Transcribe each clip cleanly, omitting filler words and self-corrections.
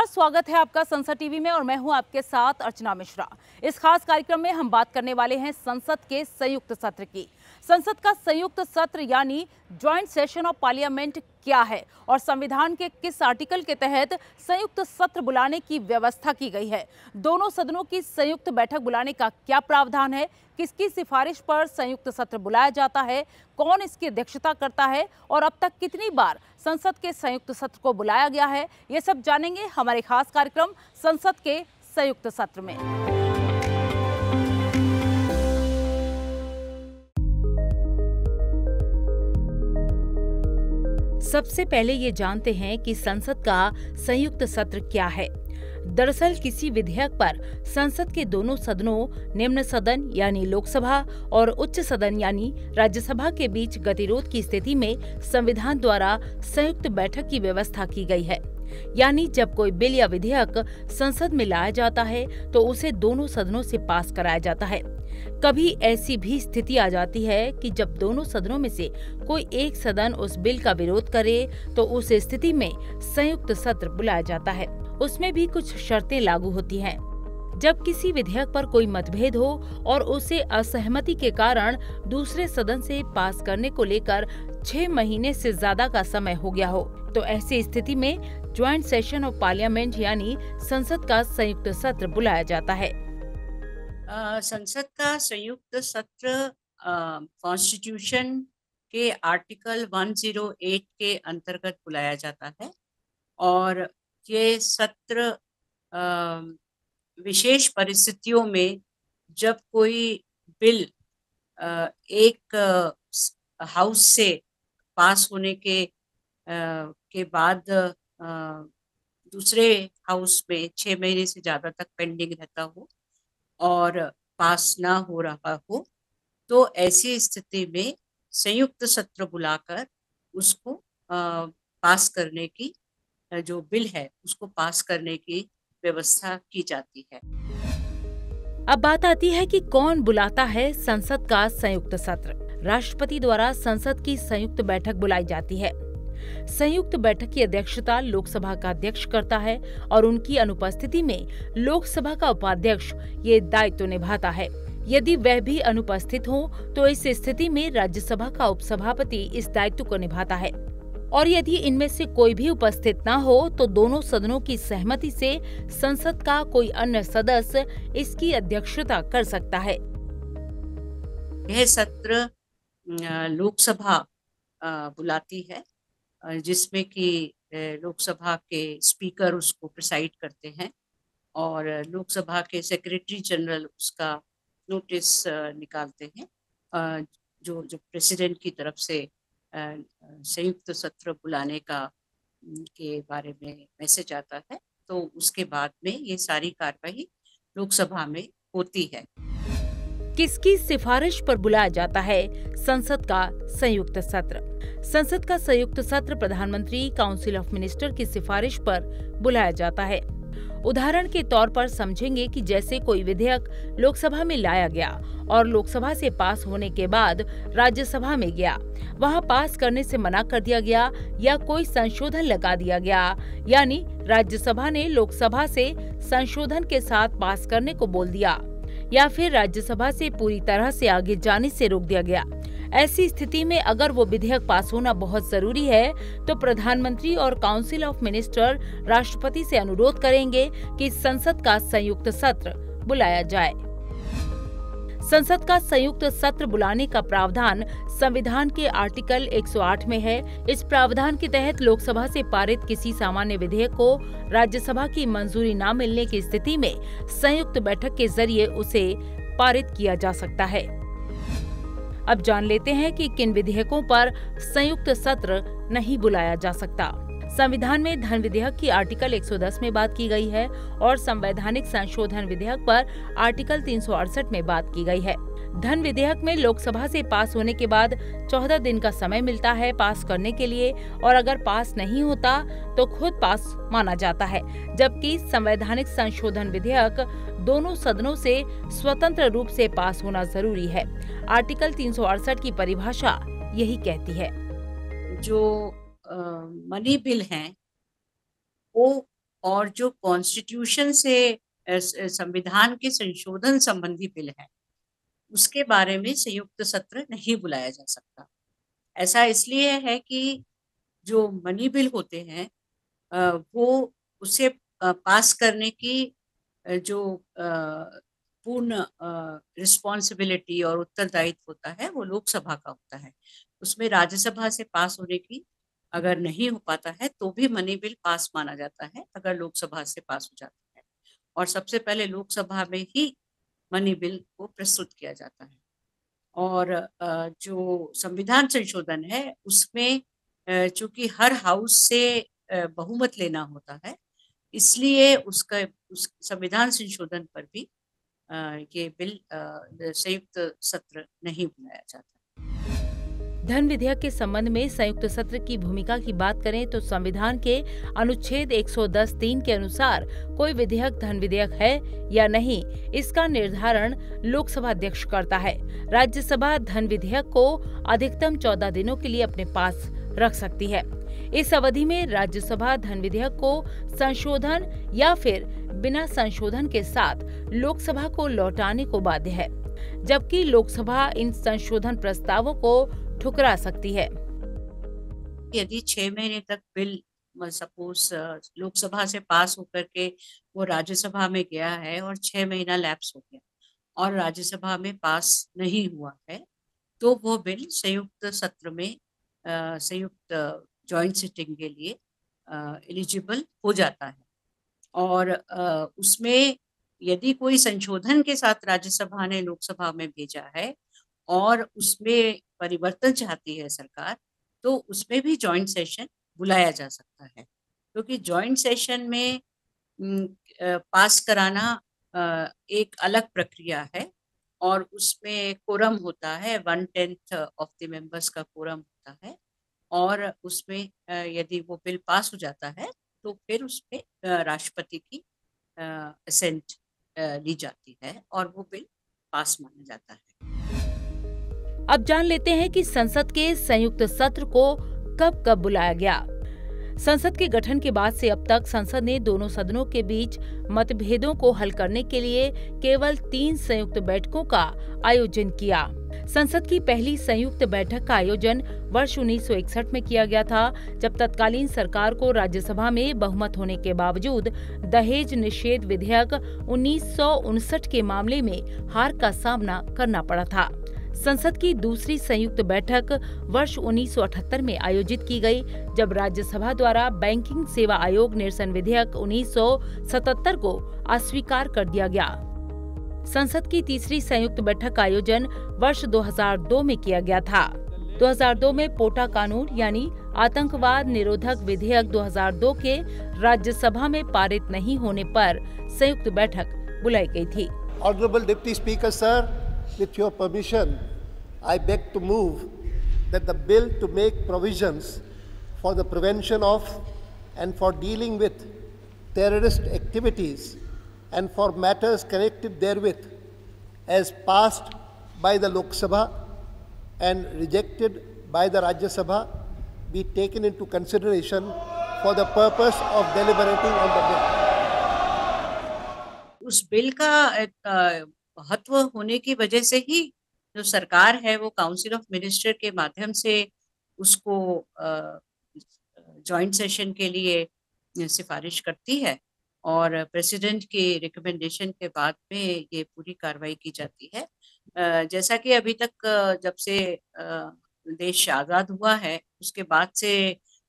नमस्कार, स्वागत है आपका संसद टीवी में और मैं हूं आपके साथ अर्चना मिश्रा। इस खास कार्यक्रम में हम बात करने वाले हैं संसद के संयुक्त सत्र की। संसद का संयुक्त सत्र यानी ज्वाइंट सेशन ऑफ पार्लियामेंट क्या है और संविधान के किस आर्टिकल के तहत संयुक्त सत्र बुलाने की व्यवस्था की गई है। दोनों सदनों की संयुक्त बैठक बुलाने का क्या प्रावधान है, किसकी सिफारिश पर संयुक्त सत्र बुलाया जाता है, कौन इसकी अध्यक्षता करता है और अब तक कितनी बार संसद के संयुक्त सत्र को बुलाया गया है, ये सब जानेंगे हमारे खास कार्यक्रम संसद के संयुक्त सत्र में। सबसे पहले ये जानते हैं कि संसद का संयुक्त सत्र क्या है। दरअसल किसी विधेयक पर संसद के दोनों सदनों, निम्न सदन यानी लोकसभा और उच्च सदन यानी राज्यसभा के बीच गतिरोध की स्थिति में संविधान द्वारा संयुक्त बैठक की व्यवस्था की गई है। यानी जब कोई बिल या विधेयक संसद में लाया जाता है तो उसे दोनों सदनों से पास कराया जाता है। कभी ऐसी भी स्थिति आ जाती है कि जब दोनों सदनों में से कोई एक सदन उस बिल का विरोध करे तो उस स्थिति में संयुक्त सत्र बुलाया जाता है। उसमें भी कुछ शर्तें लागू होती हैं। जब किसी विधेयक पर कोई मतभेद हो और उसे असहमति के कारण दूसरे सदन से पास करने को लेकर 6 महीने से ज्यादा का समय हो गया हो, तो ऐसी स्थिति में ज्वाइंट सेशन ऑफ पार्लियामेंट यानी संसद का संयुक्त सत्र बुलाया जाता है। संसद का संयुक्त सत्र कॉन्स्टिट्यूशन के आर्टिकल 108 के अंतर्गत बुलाया जाता है और ये सत्र विशेष परिस्थितियों में जब कोई बिल एक हाउस से पास होने के बाद दूसरे हाउस में 6 महीने से ज़्यादा तक पेंडिंग रहता हो और पास ना हो रहा हो, तो ऐसी स्थिति में संयुक्त सत्र बुलाकर उसको पास करने की, जो बिल है उसको पास करने की व्यवस्था की जाती है। अब बात आती है कि कौन बुलाता है संसद का संयुक्त सत्र। राष्ट्रपति द्वारा संसद की संयुक्त बैठक बुलाई जाती है। संयुक्त बैठक की अध्यक्षता लोकसभा का अध्यक्ष करता है और उनकी अनुपस्थिति में लोकसभा का उपाध्यक्ष ये दायित्व निभाता है। यदि वह भी अनुपस्थित हो तो इस स्थिति में राज्यसभा का उपसभापति इस दायित्व को निभाता है और यदि इनमें से कोई भी उपस्थित न हो तो दोनों सदनों की सहमति से संसद का कोई अन्य सदस्य इसकी अध्यक्षता कर सकता है। यह सत्र लोकसभा बुलाती है, जिसमें कि लोकसभा के स्पीकर उसको प्रिसाइड करते हैं और लोकसभा के सेक्रेटरी जनरल उसका नोटिस निकालते हैं, जो प्रेसिडेंट की तरफ से संयुक्त सत्र बुलाने के बारे में मैसेज आता है। तो उसके बाद में ये सारी कार्यवाही लोकसभा में होती है। किसकी सिफारिश पर बुलाया जाता है संसद का संयुक्त सत्र? संसद का संयुक्त सत्र प्रधानमंत्री, काउंसिल ऑफ मिनिस्टर की सिफारिश पर बुलाया जाता है। उदाहरण के तौर पर समझेंगे कि जैसे कोई विधेयक लोकसभा में लाया गया और लोकसभा से पास होने के बाद राज्यसभा में गया, वहां पास करने से मना कर दिया गया या कोई संशोधन लगा दिया गया, यानी राज्यसभा ने लोकसभा से संशोधन के साथ पास करने को बोल दिया या फिर राज्यसभा से पूरी तरह से आगे जाने से रोक दिया गया। ऐसी स्थिति में अगर वो विधेयक पास होना बहुत जरूरी है तो प्रधानमंत्री और काउंसिल ऑफ मिनिस्टर राष्ट्रपति से अनुरोध करेंगे कि संसद का संयुक्त सत्र बुलाया जाए। संसद का संयुक्त सत्र बुलाने का प्रावधान संविधान के आर्टिकल 108 में है। इस प्रावधान के तहत लोकसभा से पारित किसी सामान्य विधेयक को राज्यसभा की मंजूरी न मिलने की स्थिति में संयुक्त बैठक के जरिए उसे पारित किया जा सकता है। अब जान लेते हैं कि किन विधेयकों पर संयुक्त सत्र नहीं बुलाया जा सकता। संविधान में धन विधेयक की आर्टिकल 110 में बात की गई है और संवैधानिक संशोधन विधेयक पर आर्टिकल 368 में बात की गई है। धन विधेयक में लोकसभा से पास होने के बाद 14 दिन का समय मिलता है पास करने के लिए और अगर पास नहीं होता तो खुद पास माना जाता है, जबकि संवैधानिक संशोधन विधेयक दोनों सदनों से स्वतंत्र रूप से पास होना जरूरी है। आर्टिकल 368 की परिभाषा यही कहती है। जो मनी बिल हैं वो और जो कॉन्स्टिट्यूशन से संविधान के संशोधन संबंधी बिल है उसके बारे में संयुक्त सत्र नहीं बुलाया जा सकता। ऐसा इसलिए है कि जो मनी बिल होते हैं वो उसे पास करने की जो पूर्ण रिस्पॉन्सिबिलिटी और उत्तरदायित्व होता है वो लोकसभा का होता है। उसमें राज्यसभा से पास होने की अगर नहीं हो पाता है तो भी मनी बिल पास माना जाता है अगर लोकसभा से पास हो जाता है, और सबसे पहले लोकसभा में ही मनी बिल को प्रस्तुत किया जाता है। और जो संविधान संशोधन है उसमें चूंकि हर हाउस से बहुमत लेना होता है, इसलिए उस संविधान संशोधन पर भी ये बिल संयुक्त सत्र नहीं बुलाया जाता। धन विधेयक के संबंध में संयुक्त सत्र की भूमिका की बात करें तो संविधान के अनुच्छेद 110(3) के अनुसार कोई विधेयक धन विधेयक है या नहीं, इसका निर्धारण लोकसभा अध्यक्ष करता है। राज्यसभा धन विधेयक को अधिकतम 14 दिनों के लिए अपने पास रख सकती है। इस अवधि में राज्यसभा धन विधेयक को संशोधन या फिर बिना संशोधन के साथ लोकसभा को लौटाने को बाध्य है, जबकि लोकसभा इन संशोधन प्रस्तावों को ठुकरा सकती है। यदि 6 महीने तक बिल सपोज लोकसभा से पास होकर के वो राज्यसभा में गया है और 6 महीना लैप्स हो गया और राज्यसभा में पास नहीं हुआ है, तो वो बिल संयुक्त सत्र में संयुक्त जॉइंट सिटिंग के लिए एलिजिबल हो जाता है। और उसमें यदि कोई संशोधन के साथ राज्यसभा ने लोकसभा में भेजा है और उसमें परिवर्तन चाहती है सरकार, तो उसमें भी जॉइंट सेशन बुलाया जा सकता है, क्योंकि जॉइंट सेशन में पास कराना एक अलग प्रक्रिया है और उसमें कोरम होता है, 1/10 ऑफ द मेंबर्स का कोरम होता है, और उसमें यदि वो बिल पास हो जाता है तो फिर उसमें राष्ट्रपति की असेंट ली जाती है और वो बिल पास माना जाता है। अब जान लेते हैं कि संसद के संयुक्त सत्र को कब कब बुलाया गया। संसद के गठन के बाद से अब तक संसद ने दोनों सदनों के बीच मतभेदों को हल करने के लिए केवल 3 संयुक्त बैठकों का आयोजन किया। संसद की पहली संयुक्त बैठक का आयोजन वर्ष 1961 में किया गया था, जब तत्कालीन सरकार को राज्यसभा में बहुमत होने के बावजूद दहेज निषेध विधेयक 1959 के मामले में हार का सामना करना पड़ा था। संसद की दूसरी संयुक्त बैठक वर्ष 1978 में आयोजित की गई, जब राज्यसभा द्वारा बैंकिंग सेवा आयोग निरसन विधेयक 1977 को अस्वीकार कर दिया गया। संसद की तीसरी संयुक्त बैठक का आयोजन वर्ष 2002 में किया गया था। 2002 में पोटा कानून यानी आतंकवाद निरोधक विधेयक 2002 के राज्यसभा में पारित नहीं होने पर संयुक्त बैठक बुलाई गई थी। Honorable Deputy Speaker, sir, with your permission, I beg to move that the bill to make provisions for the prevention of and for dealing with terrorist activities and for matters connected therewith, as passed by the Lok Sabha and rejected by the Rajya Sabha, be taken into consideration for the purpose of deliberating on the bill. उस bill का महत्व होने की वजह से ही जो सरकार है वो काउंसिल ऑफ मिनिस्टर के माध्यम से उसको जॉइंट सेशन के लिए सिफारिश करती है और प्रेसिडेंट के रिकमेंडेशन के बाद में ये पूरी कार्रवाई की जाती है। जैसा कि अभी तक जब से देश आज़ाद हुआ है उसके बाद से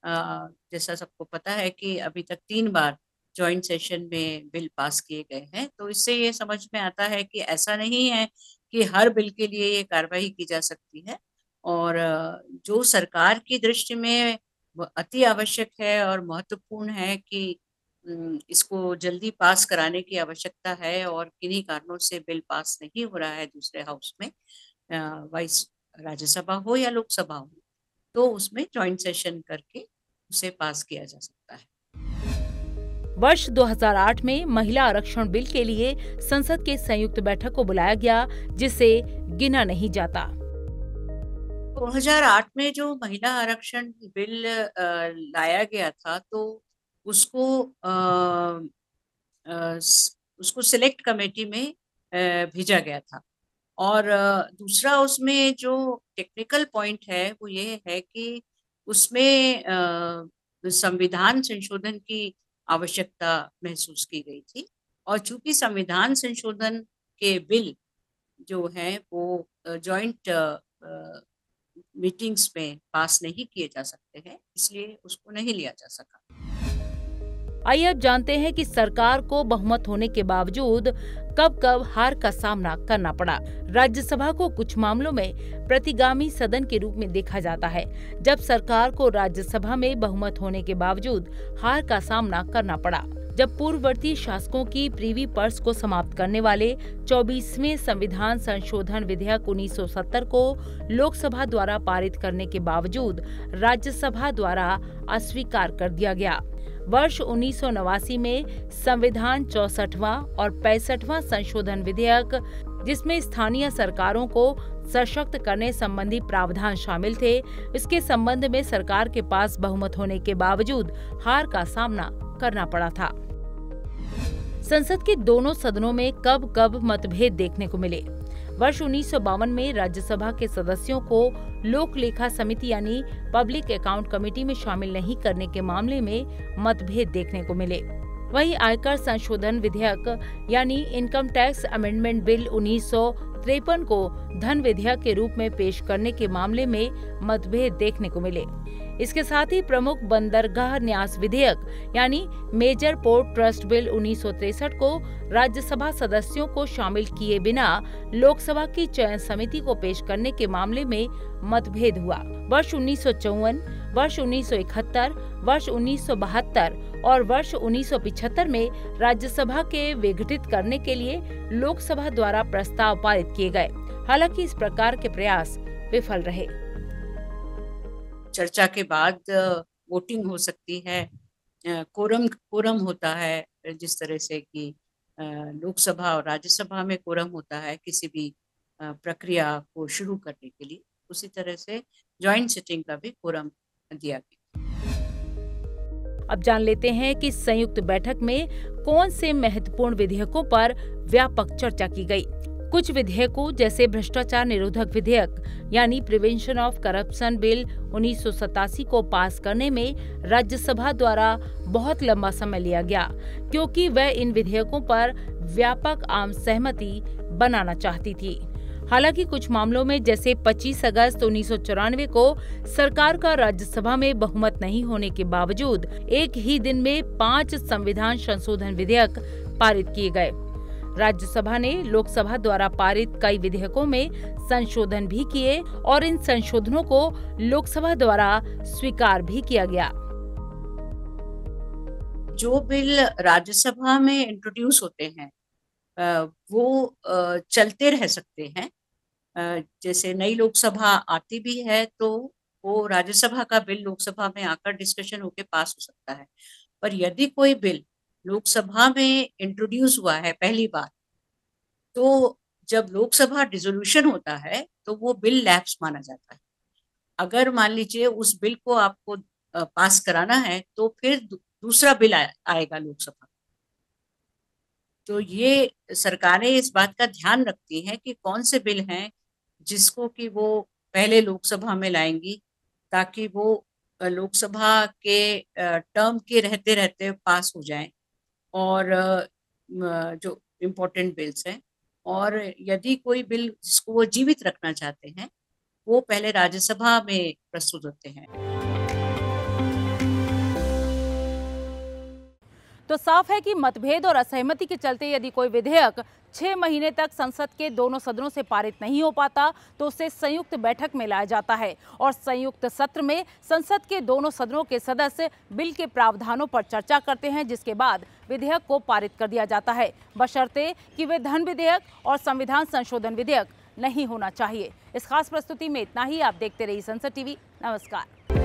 जैसा सबको पता है कि अभी तक 3 बार जॉइंट सेशन में बिल पास किए गए हैं, तो इससे ये समझ में आता है कि ऐसा नहीं है कि हर बिल के लिए ये कार्रवाई की जा सकती है, और जो सरकार की दृष्टि में अति आवश्यक है और महत्वपूर्ण है कि इसको जल्दी पास कराने की आवश्यकता है और किन्हीं कारणों से बिल पास नहीं हो रहा है दूसरे हाउस में, वाइस राज्यसभा हो या लोकसभा हो, तो उसमें जॉइंट सेशन करके उसे पास किया जा सकता है। वर्ष 2008 में महिला आरक्षण बिल के लिए संसद के संयुक्त बैठक को बुलाया गया, जिसे गिना नहीं जाता। 2008 में जो महिला आरक्षण बिल लाया गया था, तो उसको उसको सिलेक्ट कमेटी में भेजा गया था। और दूसरा उसमें जो टेक्निकल पॉइंट है वो ये है कि उसमें संविधान संशोधन की आवश्यकता महसूस की गई थी, और चूंकि संविधान संशोधन के बिल जो हैं वो जॉइंट मीटिंग्स में पास नहीं किए जा सकते हैं, इसलिए उसको नहीं लिया जा सका। आइए अब जानते हैं कि सरकार को बहुमत होने के बावजूद कब कब हार का सामना करना पड़ा। राज्यसभा को कुछ मामलों में प्रतिगामी सदन के रूप में देखा जाता है, जब सरकार को राज्यसभा में बहुमत होने के बावजूद हार का सामना करना पड़ा। जब पूर्ववर्ती शासकों की प्रीवी पर्स को समाप्त करने वाले 24वें संविधान संशोधन विधेयक 1970 को लोकसभा द्वारा पारित करने के बावजूद राज्यसभा द्वारा अस्वीकार कर दिया गया। वर्ष 1989 में संविधान 64वां और 65वां संशोधन विधेयक, जिसमें स्थानीय सरकारों को सशक्त करने संबंधी प्रावधान शामिल थे, इसके संबंध में सरकार के पास बहुमत होने के बावजूद हार का सामना करना पड़ा था। संसद के दोनों सदनों में कब कब मतभेद देखने को मिले। वर्ष 1952 में राज्यसभा के सदस्यों को लोक लेखा समिति यानी पब्लिक अकाउंट कमेटी में शामिल नहीं करने के मामले में मतभेद देखने को मिले। वहीं आयकर संशोधन विधेयक यानी इनकम टैक्स अमेंडमेंट बिल 1953 को धन विधेयक के रूप में पेश करने के मामले में मतभेद देखने को मिले। इसके साथ ही प्रमुख बंदरगाह न्यास विधेयक यानी मेजर पोर्ट ट्रस्ट बिल 1963 को राज्यसभा सदस्यों को शामिल किए बिना लोकसभा की चयन समिति को पेश करने के मामले में मतभेद हुआ। वर्ष 1954, वर्ष 1971, वर्ष 1972 और वर्ष 1975 में राज्यसभा के विघटित करने के लिए लोकसभा द्वारा प्रस्ताव पारित किए गए। हालांकि इस प्रकार के प्रयास विफल रहे। चर्चा के बाद वोटिंग हो सकती है, कोरम होता है, जिस तरह से कि लोकसभा और राज्यसभा में कोरम होता है किसी भी प्रक्रिया को शुरू करने के लिए, उसी तरह से जॉइंट सिटिंग का भी कोरम दिया गया। अब जान लेते हैं कि संयुक्त बैठक में कौन से महत्वपूर्ण विधेयकों पर व्यापक चर्चा की गई। कुछ विधेयकों जैसे भ्रष्टाचार निरोधक विधेयक यानी प्रिवेंशन ऑफ करप्शन बिल 1987 को पास करने में राज्यसभा द्वारा बहुत लंबा समय लिया गया, क्योंकि वह इन विधेयकों पर व्यापक आम सहमति बनाना चाहती थी। हालांकि कुछ मामलों में जैसे 25 अगस्त 1994 को सरकार का राज्यसभा में बहुमत नहीं होने के बावजूद एक ही दिन में 5 संविधान संशोधन विधेयक पारित किए गए। राज्यसभा ने लोकसभा द्वारा पारित कई विधेयकों में संशोधन भी किए और इन संशोधनों को लोकसभा द्वारा स्वीकार भी किया गया। जो बिल राज्यसभा में इंट्रोड्यूस होते हैं वो चलते रह सकते हैं। जैसे नई लोकसभा आती भी है तो वो राज्यसभा का बिल लोकसभा में आकर डिस्कशन होकर पास हो सकता है, पर यदि कोई बिल लोकसभा में इंट्रोड्यूस हुआ है पहली बार, तो जब लोकसभा डिसोल्यूशन होता है तो वो बिल लैप्स माना जाता है। अगर मान लीजिए उस बिल को आपको पास कराना है तो फिर दूसरा बिल आएगा लोकसभा। तो ये सरकारें इस बात का ध्यान रखती हैं कि कौन से बिल हैं जिसको कि वो पहले लोकसभा में लाएंगी, ताकि वो लोकसभा के टर्म के रहते रहते पास हो जाएं, और जो इम्पोर्टेंट बिल्स हैं, और यदि कोई बिल जिसको वो जीवित रखना चाहते हैं वो पहले राज्यसभा में प्रस्तुत होते हैं। तो साफ है कि मतभेद और असहमति के चलते यदि कोई विधेयक 6 महीने तक संसद के दोनों सदनों से पारित नहीं हो पाता तो उसे संयुक्त बैठक में लाया जाता है और संयुक्त सत्र में संसद के दोनों सदनों के सदस्य बिल के प्रावधानों पर चर्चा करते हैं, जिसके बाद विधेयक को पारित कर दिया जाता है, बशर्ते कि वे धन विधेयक और संविधान संशोधन विधेयक नहीं होना चाहिए। इस खास प्रस्तुति में इतना ही। आप देखते रहिए संसद टीवी। नमस्कार।